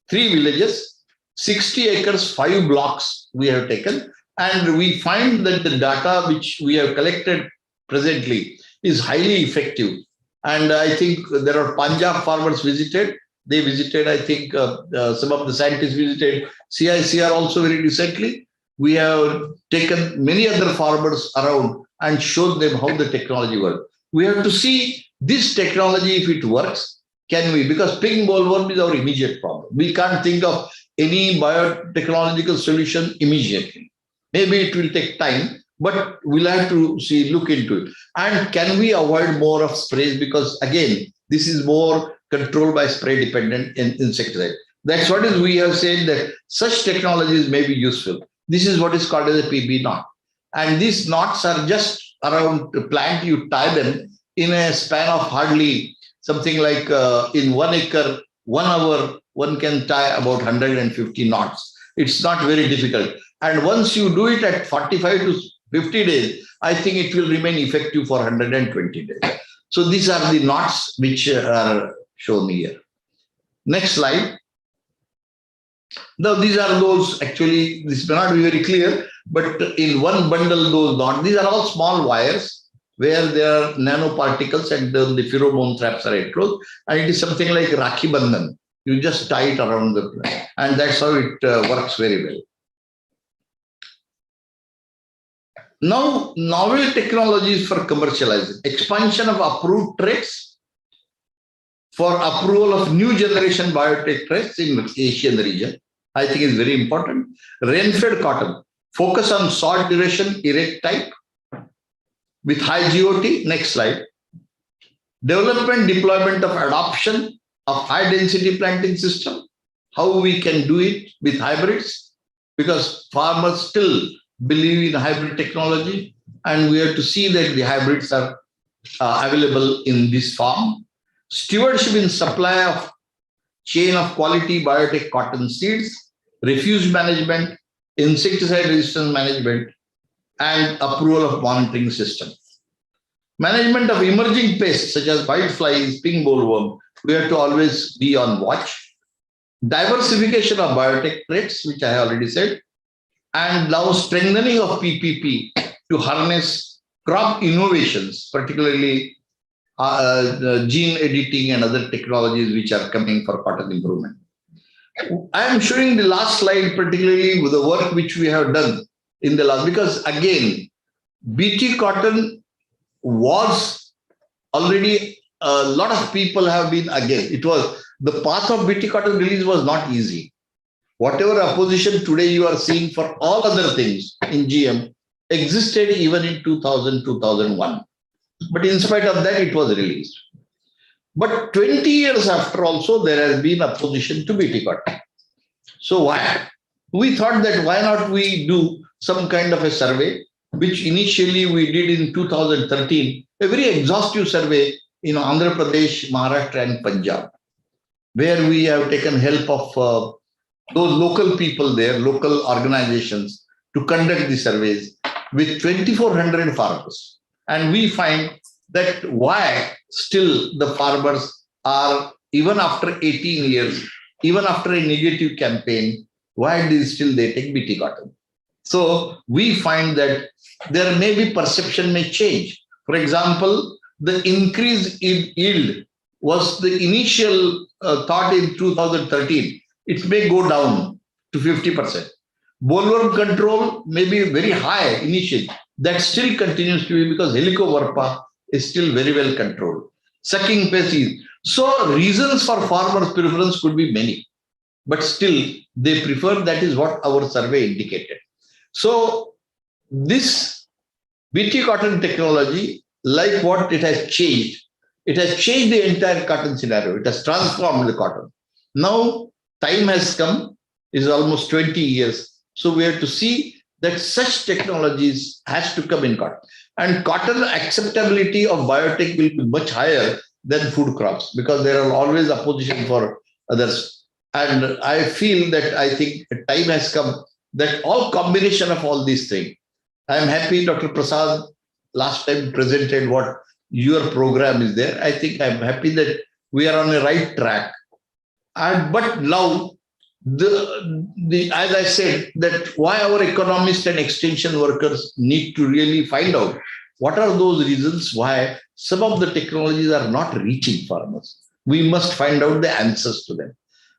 3 villages, 60 acres, 5 blocks we have taken, and we find that the data which we have collected presently is highly effective. And I think there are Punjab farmers visited. They visited, I think some of the scientists visited CICR also very recently. We have taken many other farmers around and showed them how the technology works. We have to see this technology, if it works, can we? Because pink bollworm is our immediate problem. We can't think of any biotechnological solution immediately. Maybe it will take time, but we'll have to look into it. And can we avoid more of sprays? Because again, this is more controlled by spray dependent insecticide. That's what is we have said that such technologies may be useful. This is what is called as a PB knot. And these knots are just around the plant, you tie them in a span of hardly something like in 1 acre, 1 hour, one can tie about 150 knots. It's not very difficult. And once you do it at 45 to 50 days, I think it will remain effective for 120 days. So these are the knots which are shown here. Next slide. Now these are those, actually, this may not be very clear, but in one bundle those knots, these are all small wires where there are nanoparticles and the pheromone traps are enclosed, and it is something like Rakhi Bandhan. You just tie it around the plant, and that's how it works very well. Now, novel technologies for commercializing, expansion of approved traits for approval of new generation biotech traits in Asian region, I think is very important. Rain-fed cotton, focus on short duration, erect type with high GOT. Next slide. Development, deployment of adoption of high density planting system, how we can do it with hybrids, because farmers still believe in hybrid technology, and we have to see that the hybrids are available in this farm. Stewardship in supply of chain of quality biotech cotton seeds, refuse management, insecticide resistance management, and approval of monitoring system. Management of emerging pests such as whiteflies, pink bollworm, we have to always be on watch. Diversification of biotech traits, which I already said, and now strengthening of PPP to harness crop innovations, particularly gene editing and other technologies which are coming for cotton improvement. I am showing the last slide, particularly with the work which we have done in the last, because again, BT cotton was already, a lot of people have been again. It was, the path of BT cotton release was not easy. Whatever opposition today you are seeing for all other things in GM existed even in 2000, 2001. But in spite of that, it was released. But 20 years after also, there has been opposition to BT cotton. So why? We thought that why not we do some kind of a survey, which initially we did in 2013, a very exhaustive survey in Andhra Pradesh, Maharashtra and Punjab, where we have taken help of those local people there, local organizations, to conduct the surveys with 2,400 farmers. And we find that why still the farmers are, even after 18 years, even after a negative campaign, why still they take BT cotton? So we find that there may be perception may change. For example, the increase in yield was the initial thought in 2013. It may go down to 50%. Bollworm control may be very high initially. That still continues to be, because Helicoverpa is still very well controlled. Sucking pest is. So reasons for farmers' preference could be many, but still they prefer. That is what our survey indicated. So this BT cotton technology, like what it has changed the entire cotton scenario. It has transformed the cotton. Now time has come, is almost 20 years. So we have to see that such technologies has to come in cotton. And cotton acceptability of biotech will be much higher than food crops, because there are always opposition for others. And I feel that I think time has come that all combination of all these things. I am happy Dr. Prasad last time presented what your program is there. I think I'm happy that we are on the right track. And but now, as I said, that why our economists and extension workers need to really find out what are those reasons why some of the technologies are not reaching farmers. We must find out the answers to them.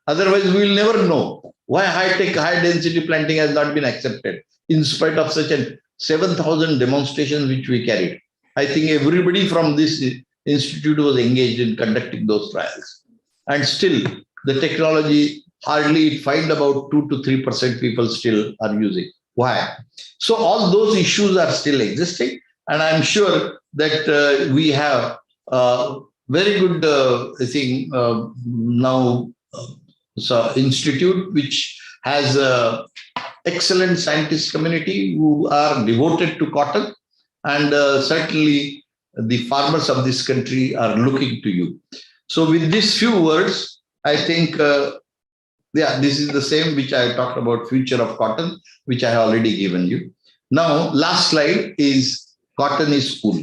Otherwise, we will never know why high-tech, high-density planting has not been accepted in spite of such a 7,000 demonstrations which we carried. I think everybody from this institute was engaged in conducting those trials. And still, the technology, hardly find about 2 to 3% people still are using. Why? So all those issues are still existing. And I'm sure that we have very good, I think, now institute which has excellent scientist community who are devoted to cotton, and certainly the farmers of this country are looking to you. So with these few words, I think, this is the same which I talked about, future of cotton, which I have already given you. Now, last slide is cotton is cool.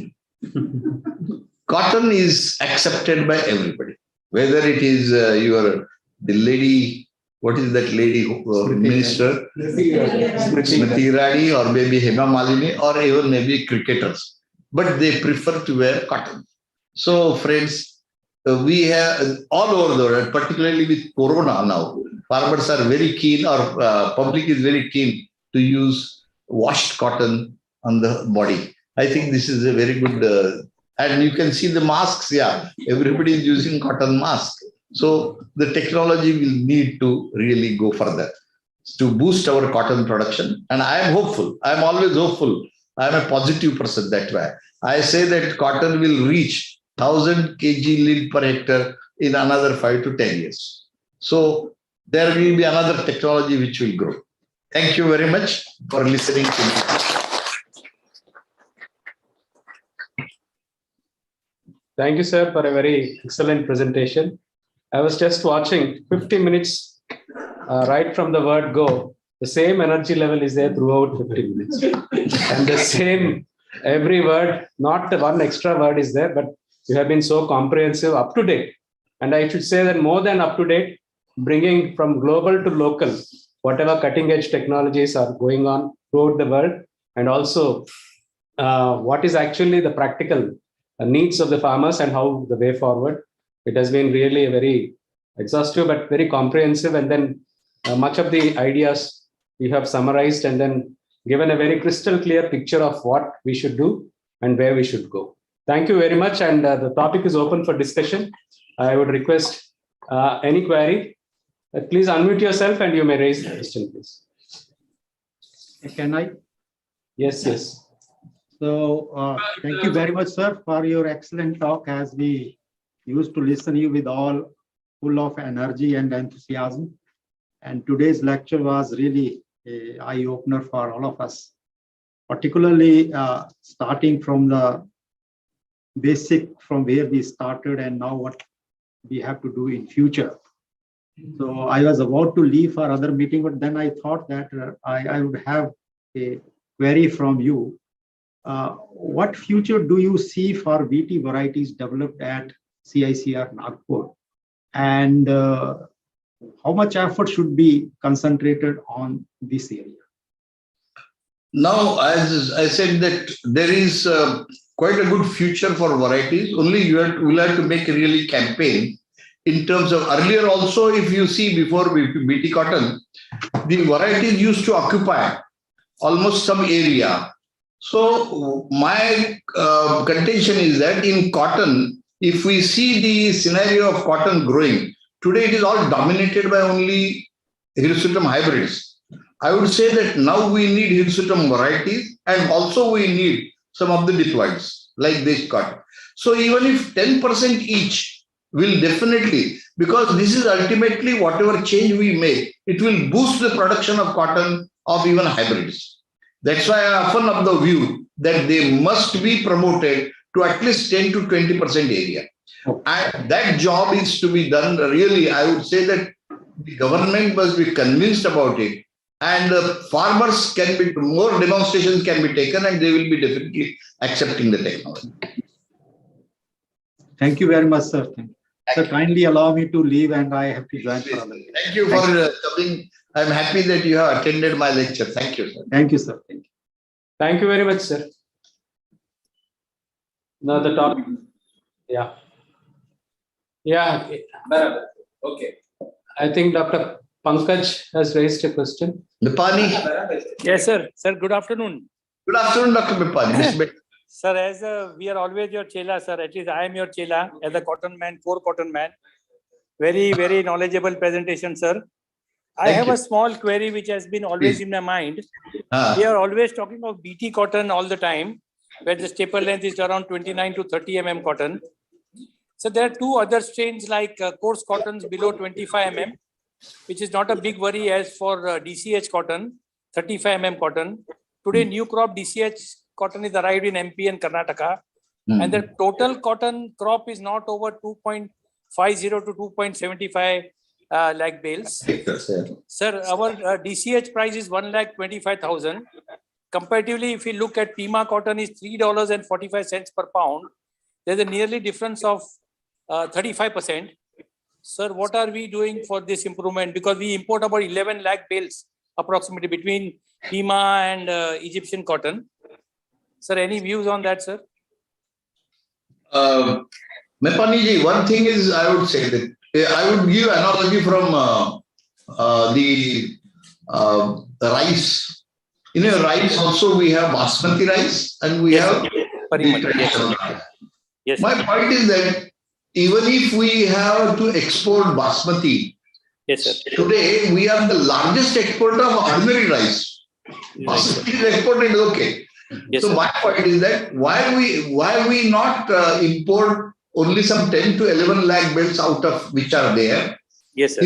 Cotton is accepted by everybody, whether it is the lady, what is that lady minister? Smriti Irani, or maybe Hema Malini, or even maybe cricketers. But they prefer to wear cotton. So, friends, we have all over the world, particularly with Corona now, farmers are very keen, or public is very keen to use washed cotton on the body. I think this is a very good, and you can see the masks. Yeah, everybody is using cotton mask. So the technology will need to really go further to boost our cotton production. And I am hopeful. I am always hopeful. I am a positive person that way. I say that cotton will reach 1,000 kg yield per hectare in another 5 to 10 years. So there will be another technology which will grow. Thank you very much for listening to me. Thank you, sir, for a very excellent presentation. I was just watching 50 minutes right from the word go. The same energy level is there throughout 50 minutes. And the same, every word, not the one extra word is there, but you have been so comprehensive, up to date. And I should say that more than up to date, bringing from global to local, whatever cutting edge technologies are going on throughout the world, and also what is actually the practical needs of the farmers and how the way forward. It has been really a very exhaustive but very comprehensive, and then much of the ideas you have summarized and then given a very crystal clear picture of what we should do and where we should go. Thank you very much, and the topic is open for discussion. I would request any query. Please unmute yourself and you may raise the question, please. Can I? Yes, yes. So thank you very much, sir, for your excellent talk. As we used to listen you with all full of energy and enthusiasm. And today's lecture was really an eye-opener for all of us, particularly starting from the basic, from where we started and now what we have to do in future. So I was about to leave for other meeting, but then I thought that I would have a query from you. What future do you see for VT varieties developed at CICR Nagpur? And how much effort should be concentrated on this area? Now, as I said, that there is quite a good future for varieties. Only you will have to make a really campaign in terms of earlier also. If you see before BT cotton, the varieties used to occupy almost some area. So my contention is that in cotton, if we see the scenario of cotton growing, today it is all dominated by only Hirsutum hybrids. I would say that now we need Hirsutum varieties, and also we need some of the diploids like this cotton. So even if 10% each will definitely, because this is ultimately whatever change we make, it will boost the production of cotton of even hybrids. That's why I often of the view that they must be promoted to at least 10 to 20% area. And that job is to be done. Really, I would say that the government must be convinced about it, and farmers can be, more demonstrations can be taken, and they will be definitely accepting the technology. Thank you very much, sir. Sir, kindly allow me to leave, and I have to join for another. Thank you for coming. I'm happy that you have attended my lecture. Thank you, sir. Thank you, sir. Thank you. Thank you very much, sir. Now the topic. Yeah. Yeah. Okay. I think Dr. Pankaj has raised a question. Mipani. Yes, sir. Sir, good afternoon. Good afternoon, Dr. Mipani. Sir, as we are always your chela, sir. At least I am your chela as a cotton man, core cotton man. Very, very knowledgeable presentation, sir. I have a small query which has been always in my mind. We are always talking of BT cotton all the time, where the staple length is around 29 to 30 mm cotton. So there are two other strains like coarse cottons below 25 mm, which is not a big worry as for DCH cotton, 35 mm cotton. Today, new crop DCH cotton is arrived in MP and Karnataka, and the total cotton crop is not over 50 to 2.75 lakh bales. Sir, our DCH price is 1,25,000. Comparatively, if we look at Pima cotton is $3.45 per pound, there's a nearly difference of 35%. Sir, what are we doing for this improvement? Because we import about 11 lakh bales approximately between Pima and Egyptian cotton. Sir, any views on that, sir? Mepaniji, one thing is I would say that I would give analogy from the rice. In a rice also we have basmati rice and we have Parimal, the yes, traditional sir. rice. Yes, sir. My point is that even if we have to export basmati, Yes, sir. today we are the largest exporter of ordinary rice. Basmati is exported, okay. Yes, So sir. my point is that why we not import only some 10 to 11 lakh bales out of which are there? Yes, sir.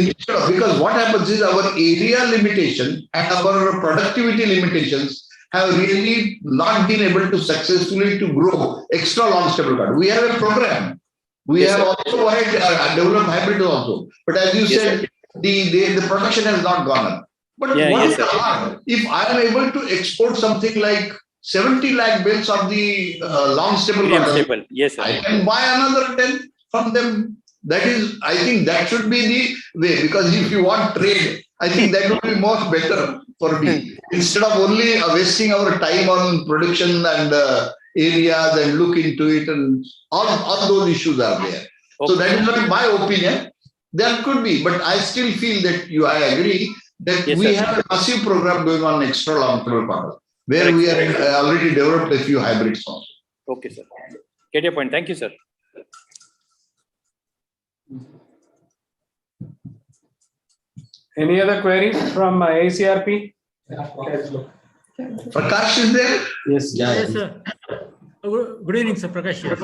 Because what happens is our area limitation and our productivity limitations have really not been able to successfully to grow extra long staple cotton. We have a program. We Yes, have sir. also had developed hybrid also. But as you Yes, said, the production has not gone up. But Yeah, what yes, is sir. hard? If I am able to export something like 70 lakh bales of the long staple Medium cotton, staple. Yes, sir. I can buy another 10 from them. That is, I think that should be the way, because if you want trade, I think that would be more better for me. Instead of only wasting our time on production and areas and look into it, and all those issues are there. So Okay. that is not my opinion. There could be, but I still feel that I agree that Yes, we sir. have a massive program going on extra long term cotton, where Correct, we have already developed a few hybrids also. Okay, sir. Get your point. Thank you, sir. Any other queries from ACRP? Prakash is there? Yes. Yes, sir. Good evening, sir. Prakash here.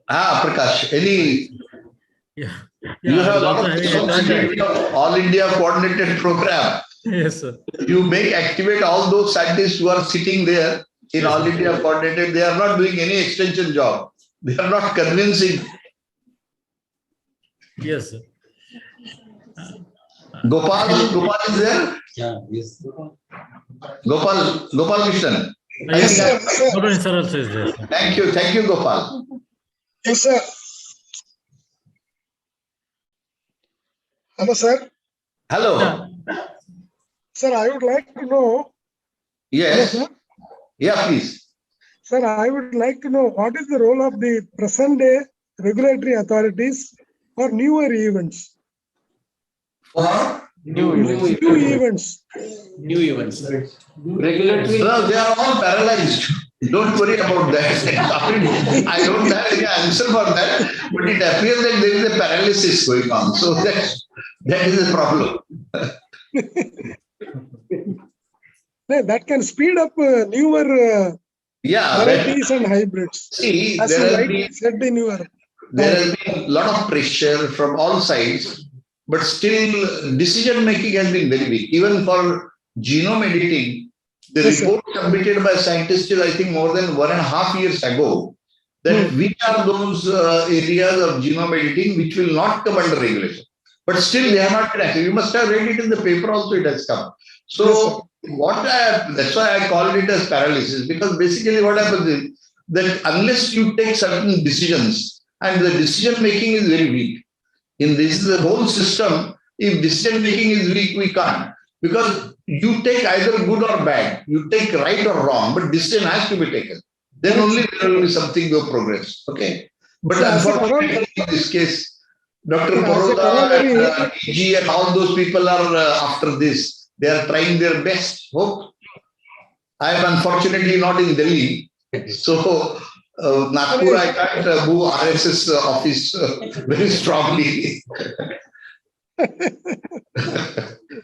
Prakash, any Yeah. you I have a was lot also of having a thought responsibility of All India coordinated program. that- Yes, sir. You make activate all those scientists who are sitting there in Yes, All sir. India coordinated. They are not doing any extension job. They are not convincing. Yes, sir. Gopal is there? Yeah, yes. Gopal Krishnan. Yes, I sir. think Gopal sir also is there, sir. Thank you, Gopal. Yes, sir. Hello, sir. Hello. Sir, I would like to know. Yes. Hello, sir. Yeah, please. Sir, I would like to know what is the role of the present day regulatory authorities for newer events. For New events. New events. New events. Regulatory. Sir, they are all paralyzed. Don't worry about that. I don't have any answer for that, but it appears that there is a paralysis going on. So that is a problem. No, that can speed up newer Yeah, varieties and hybrids. see, As you rightly said in your. there has been a lot of pressure from all sides, but still decision making has been very weak. Even for genome editing, the Yes, sir. report submitted by scientists is, I think, more than 1.5 years ago, that which are those areas of genome editing which will not come under regulation. But still, they have not been active. You must have read it in the paper also, it has come. So, that's why I called it as paralysis, because basically what happens is that unless you take certain decisions, and the decision making is very weak. In this the whole system, if decision making is weak, we can't. Because you take either good or bad, you take right or wrong, but decision has to be taken. Then only there will be something of progress. Okay. But unfortunately, in this case, Dr. Paroda and EG and all those people are after this. They are trying their best. Hope. I am unfortunately not in Delhi. So, Nagpur, I can't move RSS office very strongly.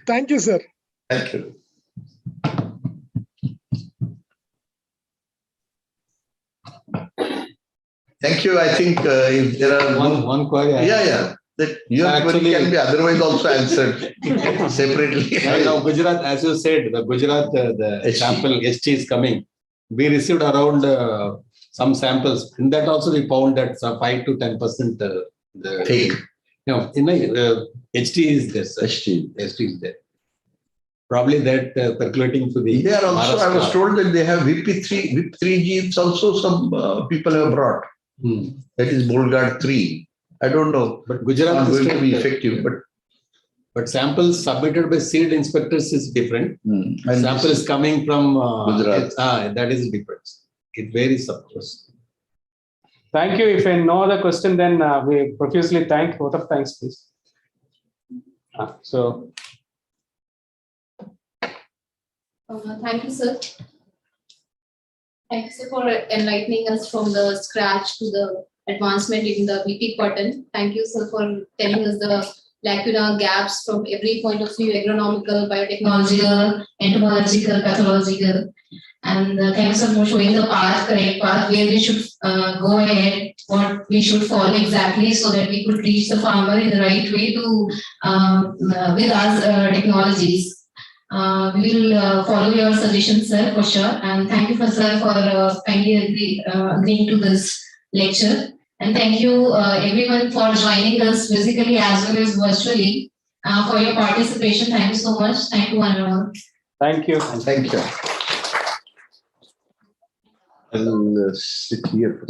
Thank you, sir. Thank you. Thank you. I think if there are One query. yeah, that your query can be otherwise also answered separately. Now, Gujarat, as you said, the Gujarat, the HT. sample HT is coming. We received around some samples. In that also, we found that 5 to 10% The Fake. No, in my HT is there, sir. HT. HT is there. Probably that percolating to the. They are also, I was Maharashtra. told that they have VIP3, VIP3G, it's also some people have brought. Hmm. That is Bolgard 3. I don't know. But Gujarat Not is going to be still- effective, But samples submitted by seed inspectors is different. and Sample is coming from Gujarat. that is different. It varies, of course. Thank you. If no other question, then we profusely thank both of thanks, please. So Thank you, sir. Thank you, sir, for enlightening us from the scratch to the advancement in the BP cotton. Thank you, sir, for telling us the lacuna gaps from every point of view, agronomical, biotechnological, entomological, pathological. And thank you, sir, for showing the path, correct path, where we should go ahead, what we should follow exactly so that we could reach the farmer in the right way to with our technologies. We will follow your suggestions, sir, for sure. And thank you, sir, for kindly agreeing to this lecture. And thank you, everyone, for joining us physically as well as virtually for your participation. Thank you so much. Thank you, one and all. thank you. Thank you. I'll sit here.